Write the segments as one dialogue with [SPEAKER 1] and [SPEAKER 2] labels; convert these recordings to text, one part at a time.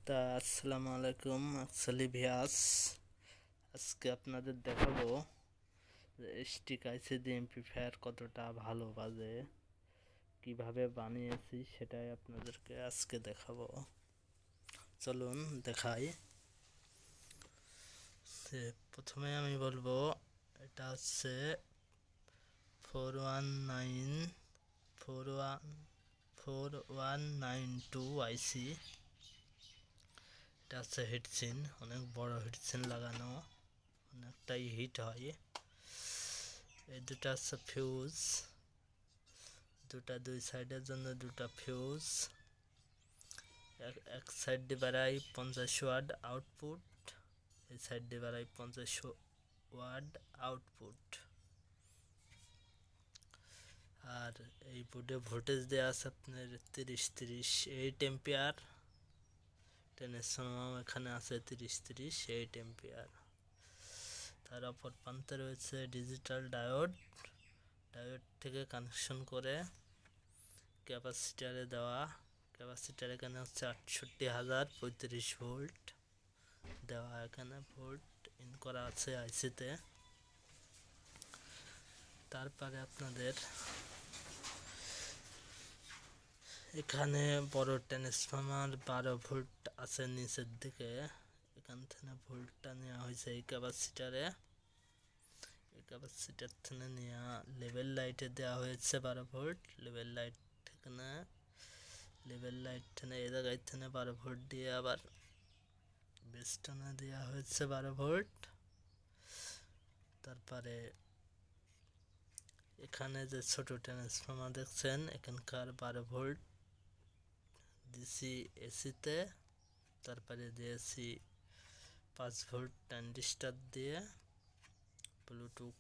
[SPEAKER 1] তা আসসালামু আলাইকুম আসসালি ভিয়াস। আজকে আপনাদের দেখাবো যে স্টিক আইসি দিয়ে এমপ্লিফায়ার কতটা ভালো বাজে, কিভাবে বানিয়েছি সেটাই আপনাদেরকে আজকে দেখাবো। চলুন দেখাই। প্রথমে আমি বলবো এটা হচ্ছে 4192 আইসি। এটা হচ্ছে হিটসিন, অনেক বড় হিটসিন লাগানো, অনেকটাই হিট হয়। এই দুটা হচ্ছে ফিউজ, দুই সাইডের জন্য দুটা ফিউজ। এক সাইড দিয়ে বাড়াই 50 ওয়াট আউটপুট, এই সাইড দিয়ে বাড়াই 50 ওয়াট আউটপুট। আর এই বোর্ডে ভোল্টেজ দেওয়া আছে আপনার 8 এম্পিয়ার। ট্রান্সফরমার এখানে আছে 8 এম্পিয়ার। তার অপর প্রান্তে রয়েছে ডিজিটাল ডায়োড থেকে কানেকশন করে ক্যাপাসিটারে দেওয়া। ক্যাপাসিটার এখানে হচ্ছে 68,035 ভোল্ট দেওয়া, এখানে ভোল্ট ইন করা আছে আইসিতে। তারপরে আপনাদের এখানে বড় ট্রান্সফরমার 12 ভোল্ট আছে নিচের দিকে, এখান থেকে ভোল্টটা নেওয়া হয়েছে এই ক্যাপাসিটারে। এই ক্যাপাসিটার থেকে নেওয়া লেভেল লাইটে দেওয়া হয়েছে 12 ভোল্ট। লেভেল লাইট থেকে এই জায়গায় থেকে 12 ভোল্ট দিয়ে আবার বেস্টনে দেওয়া হয়েছে 12 ভোল্ট। তারপরে এখানে যে ছোট ট্রান্সফরমার দেখছেন, এখানকার 12 ভোল্ট দিছি এসিতে। তারপরে দিয়েছি 5 ভোল্ট ট্রানজিস্টর দিয়ে, ব্লুটুথ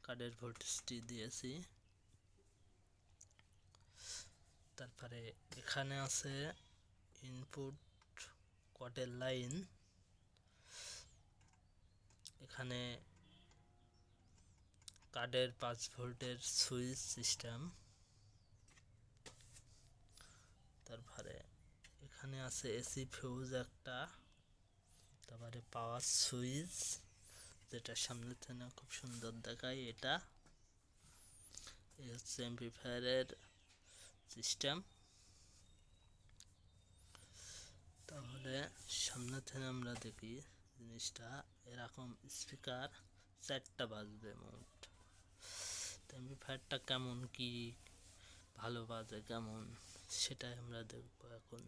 [SPEAKER 1] কার্ডের ভোল্টেজটি দিয়েছি। তারপরে এখানে আছে ইনপুট কটের লাইন, এখানে কার্ডের 5 ভোল্টের সুইচ সিস্টেম। তারপরে এখানে আছে এসি ফিউজ একটা, তারপরে পাওয়ার সুইচ যেটা সামনে থেকে খুব সুন্দর দেখায়। এটা এই হচ্ছে অ্যাম্প্লিফায়ারের সিস্টেম। তাহলে সামনে থেকে আমরা দেখি জিনিসটা এরকম। স্পিকার 4টা বাজবে মোট। অ্যাম্প্লিফায়ারটা কেমন কি ভালো বাজে কেমন সেটাই আমরা দেখবো এখন।